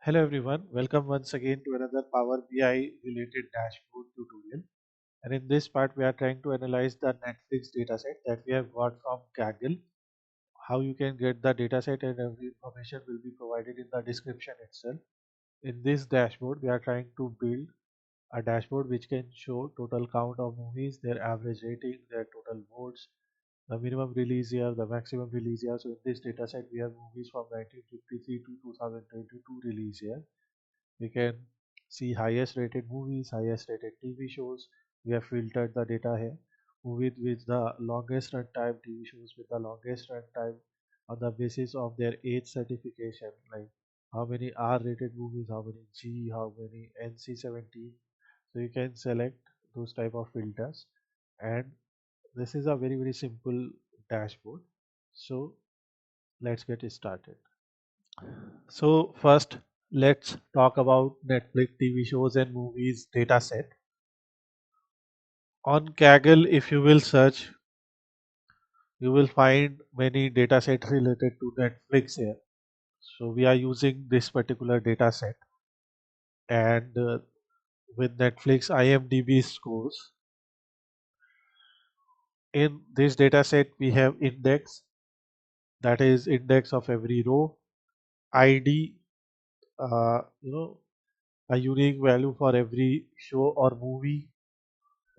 Hello everyone, welcome once again to another Power BI related dashboard tutorial. And in this part, we are trying to analyze the Netflix dataset that we have got from Kaggle. How you can get the dataset and every information will be provided in the description itself. In this dashboard, we are trying to build a dashboard which can show total count of movies, their average rating, their total votes, the minimum release year, the maximum release year. So in this dataset, we have movies from 1953 to 2022 release year. We can see highest rated movies, highest rated TV shows. We have filtered the data here. Movies with the longest runtime, TV shows with the longest runtime on the basis of their age certification, like how many R rated movies, how many G, how many NC-17. So you can select those type of filters, and this is a very simple dashboard. So let's get started. So first, let's talk about Netflix TV shows and movies dataset. On Kaggle, if you will search, you will find many datasets related to Netflix here. So we are using this particular dataset, and with Netflix IMDb scores. In this dataset, we have index, that is index of every row, ID, a unique value for every show or movie.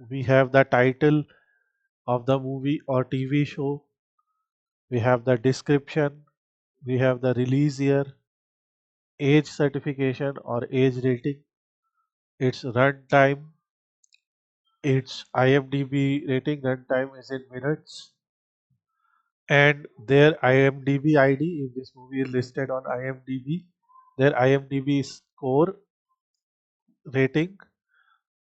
We have the title of the movie or TV show. We have the description, we have the release year, age certification or age rating, its runtime, its IMDb rating runtime is in minutes, and their IMDb ID. If this movie is listed on IMDb, their IMDb score rating,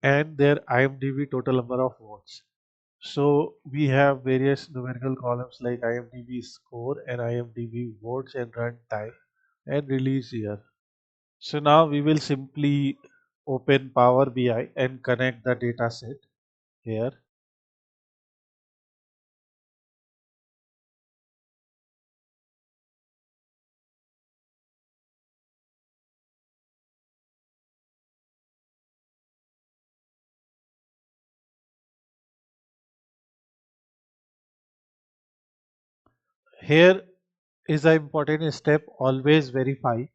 and their IMDb total number of votes. So we have various numerical columns like IMDb score and IMDb votes and runtime and release year. So now we will simply open Power BI and connect the data set here. Here is the important step: always verify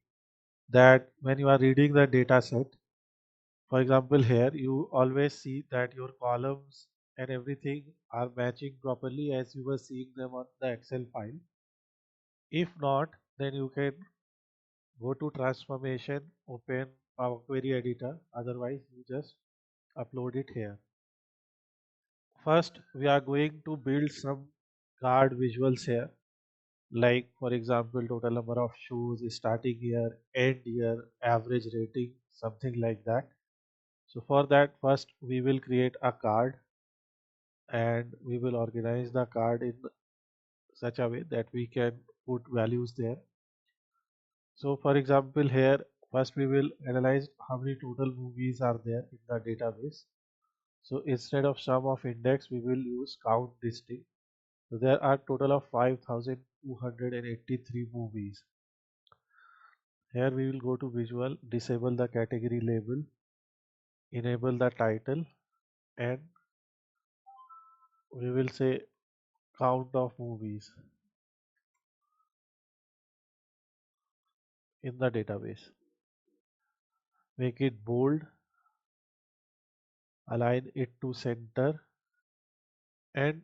that when you are reading the data set, for example here, you always see that your columns and everything are matching properly as you were seeing them on the Excel file. If not, then you can go to transformation, open Power Query Editor, otherwise you just upload it here. First, we are going to build some card visuals here, like for example, total number of shows, starting year, end year, average rating, something like that. So for that, first we will create a card and we will organize the card in such a way that we can put values there. So for example, here first we will analyze how many total movies are there in the database. So instead of sum of index, we will use count distinct. So there are total of 5,283 movies. Here we will go to visual, disable the category label, enable the title, and we will say count of movies in the database. Make it bold, align it to center, and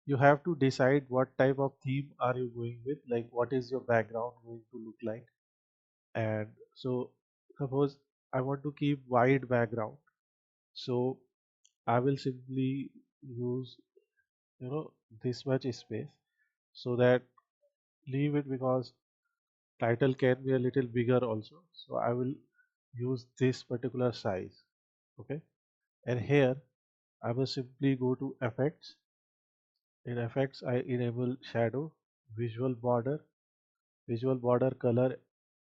you have to decide what type of theme are you going with, like what is your background going to look like. And so suppose I want to keep wide background, so I will simply use this much space, so that leave it, because title can be a little bigger also, so I will use this particular size. Okay, and here I will simply go to effects. In effects, I enable shadow, visual border color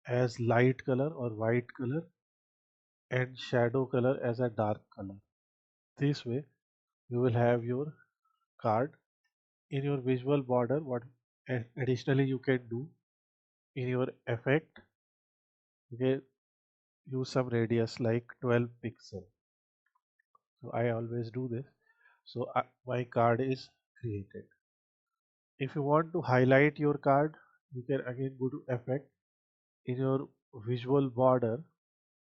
as light color or white color, and shadow color as a dark color. This way you will have your card. In your visual border, what additionally you can do, in your effect, okay, use some radius like 12 pixel. So I always do this. So my card is created. If you want to highlight your card, you can again go to effect. In your visual border,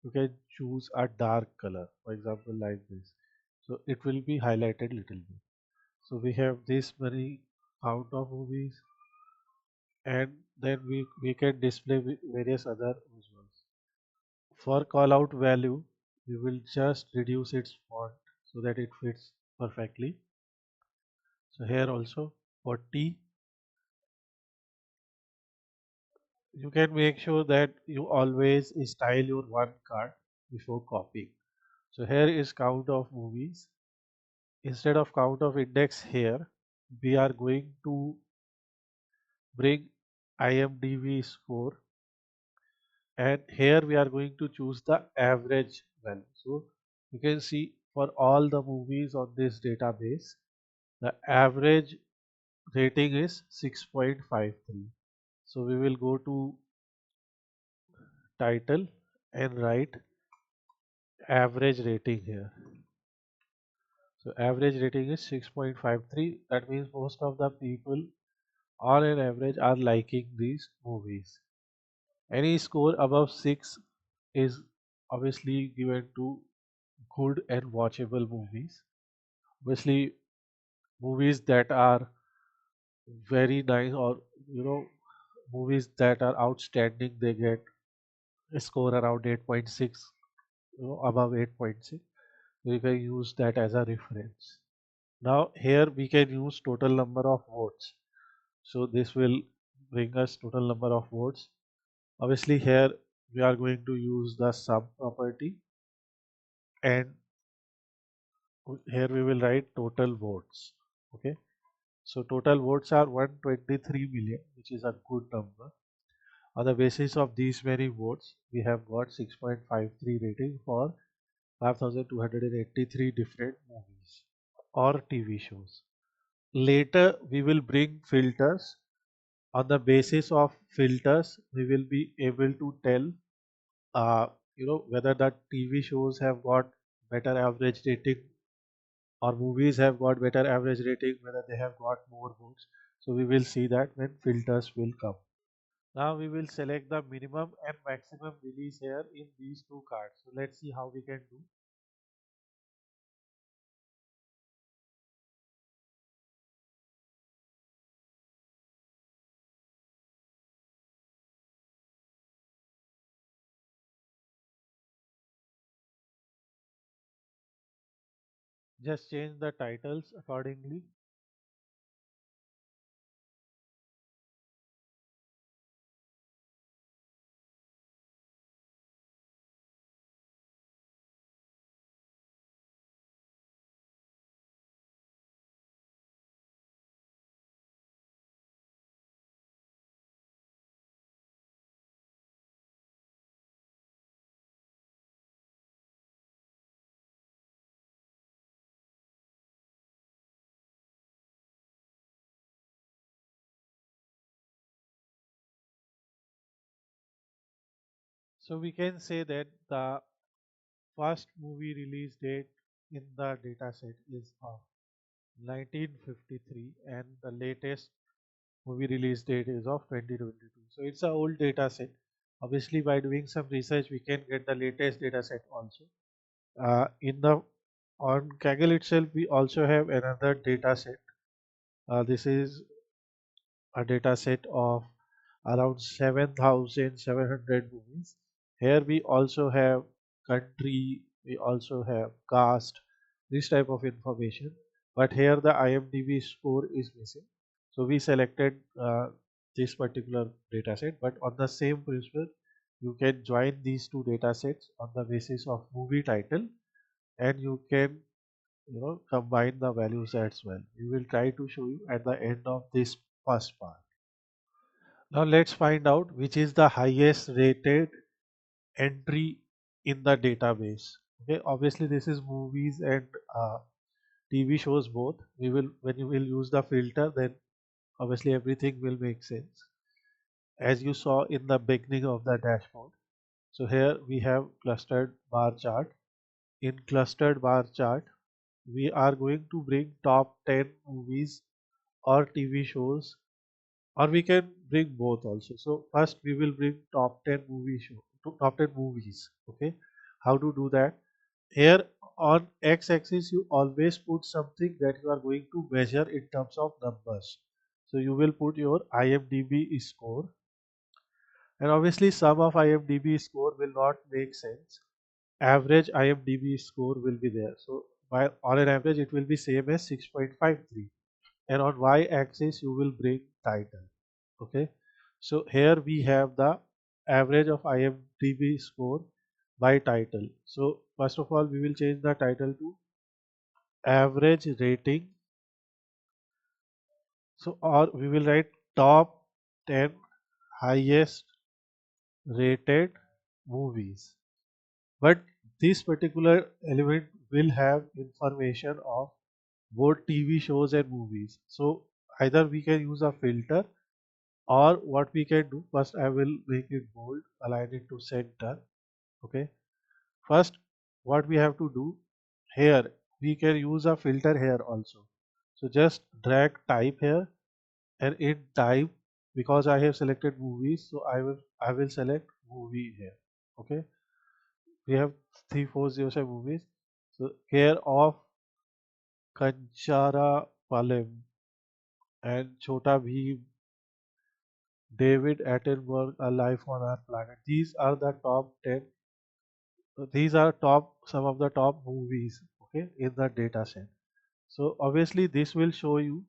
you can choose a dark color, for example like this. So it will be highlighted little bit. So we have this many count of movies, and then we can display various other visuals. For call out value, we will just reduce its font so that it fits perfectly. So here also for T, you can make sure that you always style your one card before copying. So here is count of movies. Instead of count of index here, we are going to bring IMDb score, and here we are going to choose the average value. So you can see for all the movies on this database, the average rating is 6.53. So we will go to title and write average rating here. So average rating is 6.53. That means most of the people on an average are liking these movies. Any score above 6 is obviously given to good and watchable movies. Obviously, movies that are very nice, or movies that are outstanding, they get a score around 8.6, above 8.6. We can use that as a reference. Now here we can use total number of votes. So this will bring us total number of votes. Obviously here we are going to use the sum property, and here we will write total votes. Okay, so total votes are 123 million, which is a good number. On the basis of these many votes, we have got 6.53 rating for 5283 different movies or TV shows. Later we will bring filters. On the basis of filters, we will be able to tell whether the TV shows have got better average rating, or movies have got better average rating, whether they have got more votes. So we will see that when filters will come. Now we will select the minimum and maximum release here in these two cards. So let's see how we can do. Just change the titles accordingly. So we can say that the first movie release date in the dataset is of 1953, and the latest movie release date is of 2022. So it's an old data set. Obviously, by doing some research, we can get the latest data set also. In the on Kaggle itself, we also have another data set. This is a data set of around 7,700 movies. Here we also have country, we also have caste, this type of information. But here the IMDb score is missing. So we selected this particular data set. But on the same principle, you can join these two data sets on the basis of movie title, and you can combine the values as well. We will try to show you at the end of this first part. Now let's find out which is the highest rated entry in the database. Okay, obviously this is movies and TV shows both. We will, when you will use the filter, then obviously everything will make sense. As you saw in the beginning of the dashboard. So here we have clustered bar chart. In clustered bar chart, we are going to bring top 10 movies or TV shows, or we can bring both also. So first we will bring top 10 top 10 movies. Okay, how to do that? Here on x-axis you always put something that you are going to measure in terms of numbers. So you will put your IMDb score, and obviously sum of IMDb score will not make sense. Average IMDb score will be there. So by on an average it will be same as 6.53, and on y-axis you will bring title. Okay, so here we have the average of IMDb score by title. So first of all we will change the title to average rating. So or we will write top 10 highest rated movies. But this particular element will have information of both TV shows and movies. So either we can use a filter, or what we can do, first I will make it bold, align it to center. Okay. First, what we have to do here, we can use a filter here also. So just drag type here, and in type, because I have selected movies, so I will select movie here. Okay. We have 3407 movies. So care of Kanchara Palem and Chota Bheem, David Attenborough, A Life on Our Planet. These are the top 10. These are some of the top movies, okay, in the data set. So obviously this will show you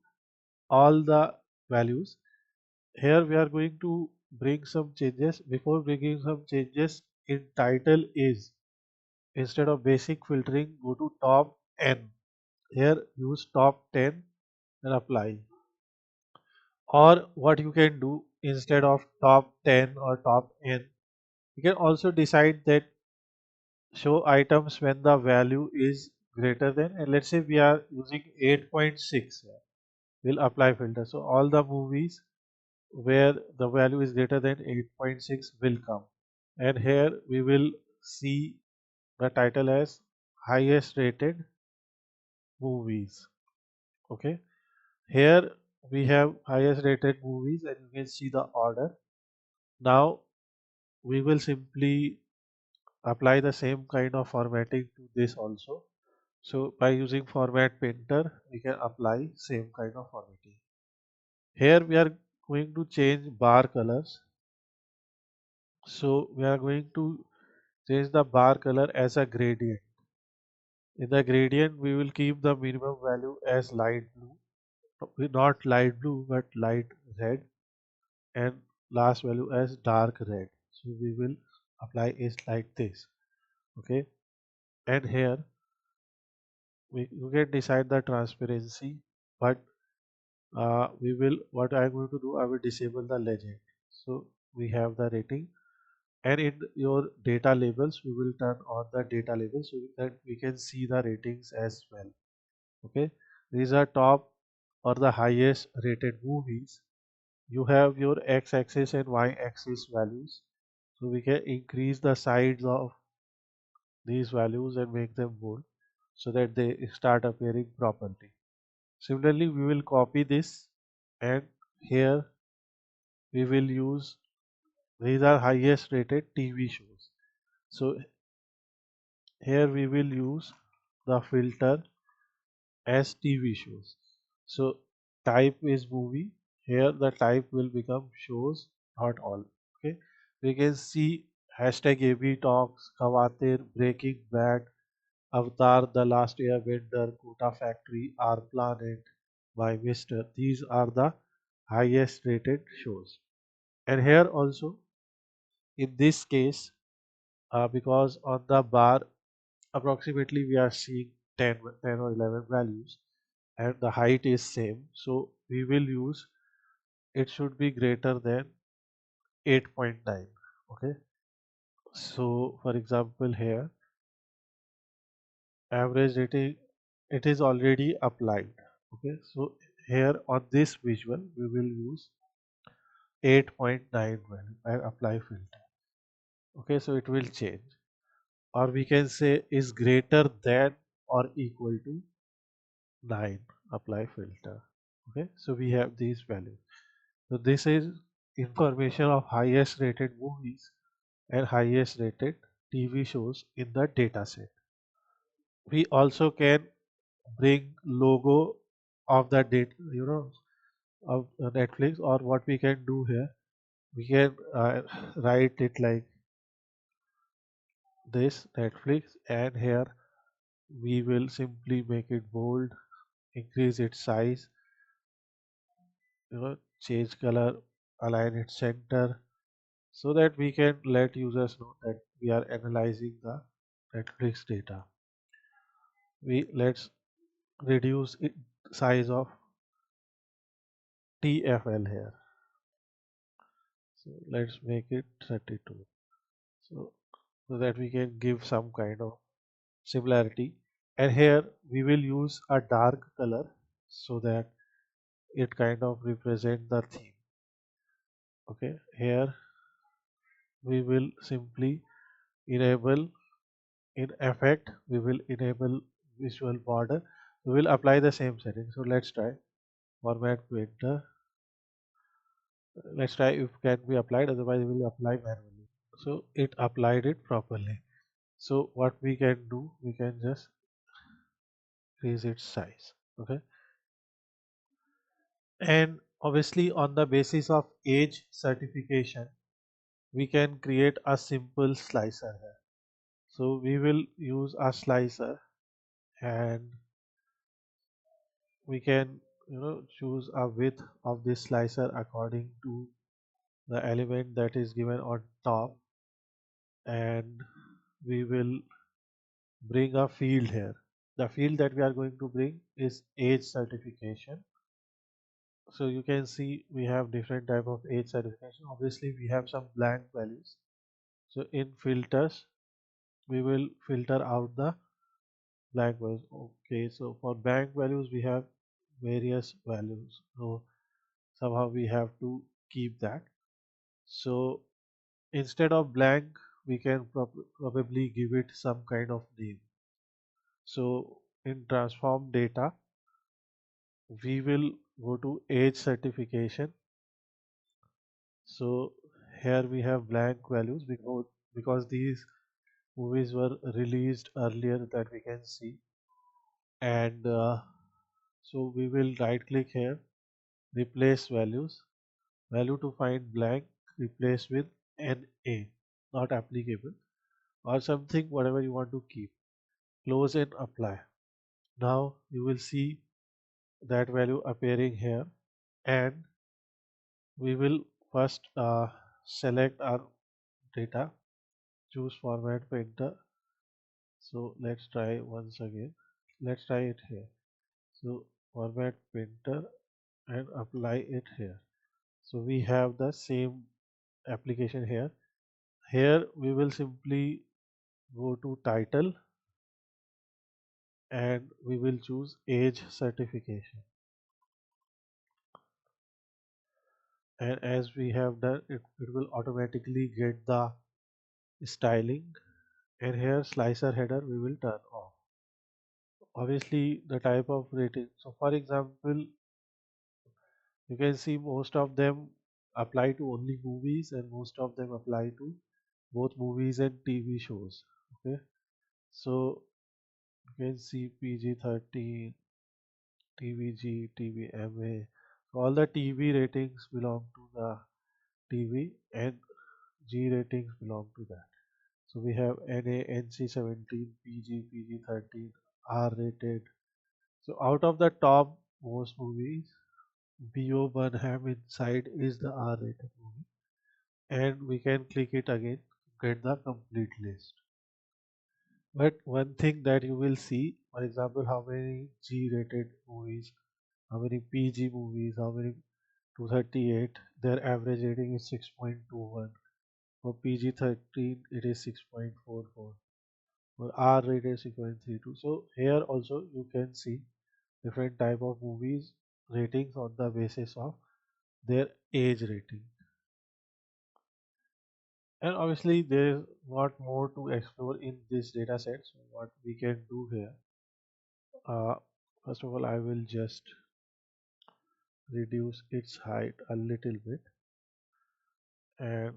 all the values. Here we are going to bring some changes. Before bringing some changes in title is, instead of basic filtering, go to top N. Here use top 10 and apply. Or what you can do, instead of top 10 or top N, you can also decide that show items when the value is greater than, and let's say we are using 8.6 here. We'll apply filter. So all the movies where the value is greater than 8.6 will come. And here we will see the title as highest rated movies. Okay. Here we have highest rated movies, and you can see the order. Now we will simply apply the same kind of formatting to this also. So by using format painter, we can apply same kind of formatting. Here we are going to change bar colors. So we are going to change the bar color as a gradient. In the gradient, we will keep the minimum value as light blue, not light blue, but light red, and last value as dark red. So we will apply it like this. Okay, and here you can decide the transparency, but we will, what I'm going to do, I will disable the legend. So we have the rating, and in your data labels we will turn on the data labels so that we can see the ratings as well. Okay, these are top or the highest rated movies. You have your x-axis and y-axis values, so we can increase the size of these values and make them bold so that they start appearing properly. Similarly, we will copy this, and here we will use, these are highest rated TV shows. So here we will use the filter as TV shows. So type is movie. Here the type will become shows, not all. Okay. We can see hashtag AB Talks, Kawatir, Breaking Bad, Avatar, The Last Airbender, Kota Factory, Our Planet by Mr. These are the highest rated shows. And here also, in this case, because on the bar approximately we are seeing 10 or 11 values, and the height is same, so we will use, it should be greater than 8.9. Okay, so for example here average rating, it is already applied. Okay, so here on this visual we will use 8.9 value and apply filter. Okay, so it will change. Or we can say is greater than or equal to 9. Apply filter. Okay, so we have these values. So this is information of highest rated movies and highest rated TV shows in the dataset. We also can bring logo of the data, of Netflix, or what we can do here, we can write it like this Netflix, and here we will simply make it bold, increase its size, change color, align its center, so that we can let users know that we are analyzing the Netflix data. Let's reduce it size of TFL here. So let's make it 32. So, so that we can give some kind of similarity. And here we will use a dark color so that it kind of represent the theme. Okay, here we will simply enable in effect, we will enable visual border. We will apply the same setting. So let's try format painter. Let's try if can be applied, otherwise we will apply manually. So it applied it properly. So what we can do, we can just increase its size. Okay, and obviously on the basis of age certification, we can create a simple slicer here. So we will use a slicer, and we can choose a width of this slicer according to the element that is given on top, and we will bring a field here. The field that we are going to bring is age certification. So you can see we have different type of age certification. Obviously we have some blank values. So in filters we will filter out the blank values. Okay, so for blank values we have various values. So somehow we have to keep that. So instead of blank, we can probably give it some kind of name. So in transform data, we will go to age certification. So here we have blank values because these movies were released earlier that we can see. And so we will right click here, replace values, value to find blank, replace with NA, not applicable, or something, whatever you want to keep. Close and apply. Now you will see that value appearing here, and we will first select our data, choose format painter. So let's try once again. Let's try it here. So format painter and apply it here. So we have the same application here. Here we will simply go to title, and we will choose age certification. And as we have done it will automatically get the styling, and here slicer header we will turn off. Obviously the type of rating, so for example you can see most of them apply to only movies, and most of them apply to both movies and TV shows. Okay, so you can see PG-13, TVG, TVMA. So all the TV ratings belong to the TV, and G ratings belong to that. So we have NA, NC-17, PG, PG-13, R rated. So out of the top most movies, BO Burnham Inside is the R rated movie, and we can click it again to get the complete list. But one thing that you will see, for example, how many G rated movies, how many PG movies, how many 238, their average rating is 6.21. For PG-13 it is 6.44. For R rated 6.32. So here also you can see different type of movies ratings on the basis of their age rating. And obviously there is lot more to explore in this data set. So what we can do here, uh, first of all, I will just reduce its height a little bit, and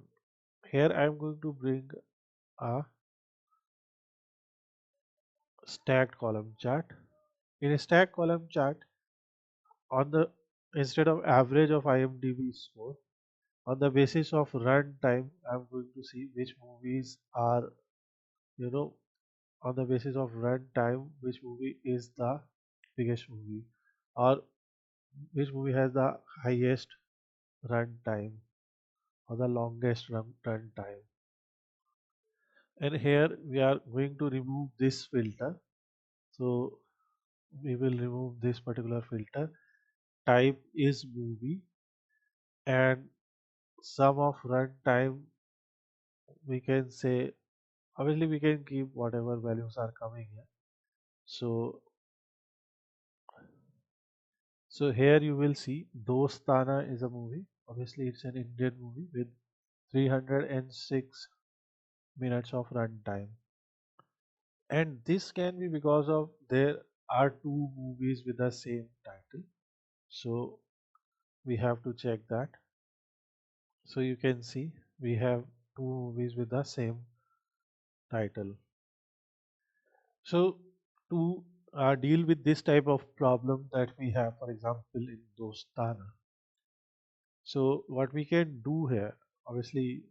here I am going to bring a stacked column chart. In a stacked column chart, on the instead of average of IMDb score, on the basis of run time, I'm going to see which movies are, you know, on the basis of run time, which movie is the biggest movie, or which movie has the highest run time or the longest run time. And here we are going to remove this filter. So we will remove this particular filter. Type is movie, and sum of run time, we can say, obviously we can keep whatever values are coming here. So here you will see Dostana is a movie. Obviously it's an Indian movie with 306 minutes of runtime. And this can be because of there are two movies with the same title. So we have to check that. So you can see we have two movies with the same title. So to deal with this type of problem that we have, for example, in Dostana. So what we can do here, obviously,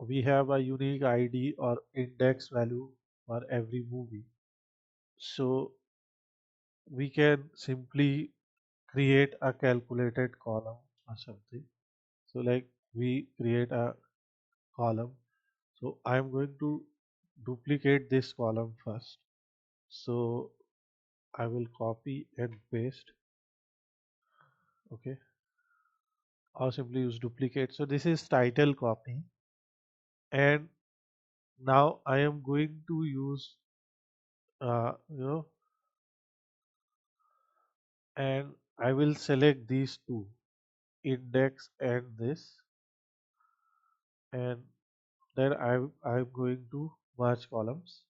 we have a unique ID or index value for every movie. So we can simply create a calculated column or something. So like we create a column. So I'm going to duplicate this column first. So I will copy and paste. Okay. Or simply use duplicate. So this is title copy. And now I am going to use, uh, you know, and I will select these two, index and this, and then I'm going to merge columns,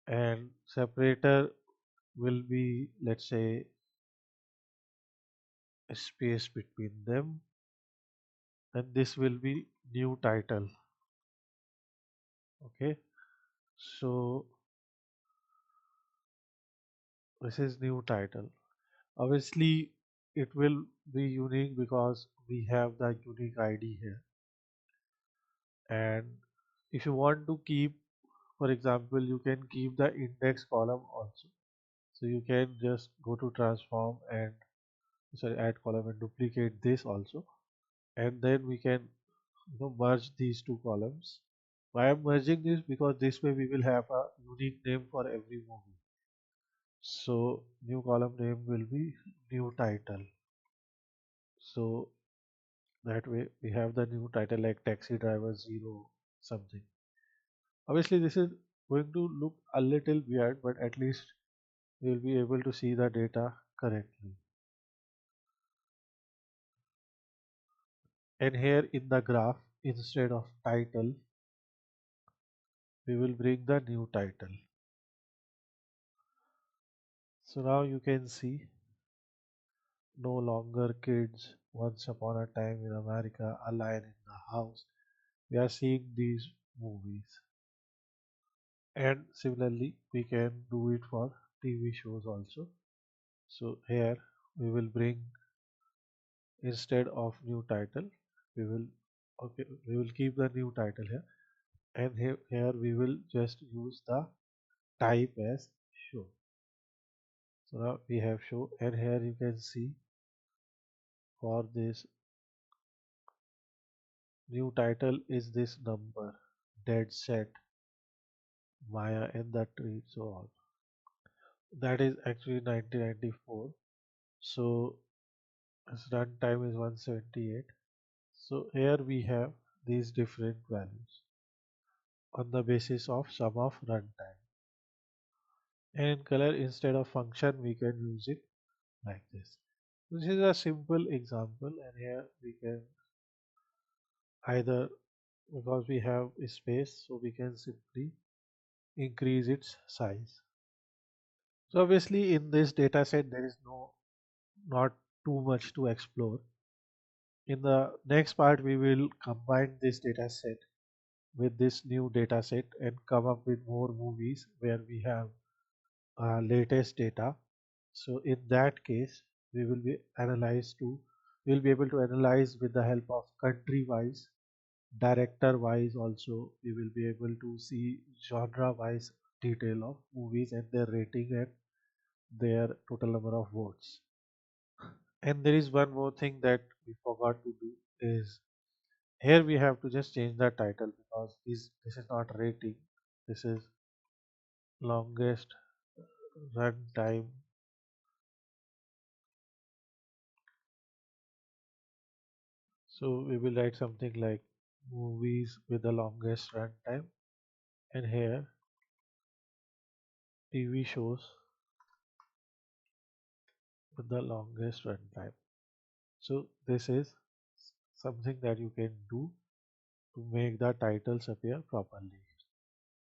and separator will be, let's say, a space between them, and this will be new title. Okay, so this is new title. Obviously it will be unique because we have the unique ID here. And if you want to keep, for example, you can keep the index column also. So you can just go to transform and sorry, add column and duplicate this also, and then we can, merge these two columns. Why I'm merging this? Because this way we will have a unique name for every movie. So new column name will be new title. So that way we have the new title like taxi driver zero something. Obviously this is going to look a little weird, but at least we will be able to see the data correctly. And here in the graph, instead of title, we will bring the new title. So now you can see no longer kids, once upon a time in America, a lion in the house. We are seeing these movies. And similarly, we can do it for TV shows also. So here we will bring, instead of new title, we will, okay, we will keep the new title here. And here we will just use the type as show. So now we have show, and here you can see for this new title is this number, dead set, Maya in the tree, so on. That is actually 1994. So its runtime is 178. So here we have these different values on the basis of sum of runtime. And in color, instead of function, we can use it like this. This is a simple example, and here we can either because we have a space, so we can simply increase its size. So obviously in this data set there is not too much to explore. In the next part we will combine this data set with this new data set and come up with more movies where we have latest data. So in that case, we will be analyzed to we will be able to analyze with the help of country wise, director wise also. We will be able to see genre wise detail of movies and their rating and their total number of votes. And there is one more thing that we forgot to do is here we have to just change the title because this is not rating. This is longest run time. So we will write something like movies with the longest run time, and here TV shows with the longest run time. So this is something that you can do to make the titles appear properly.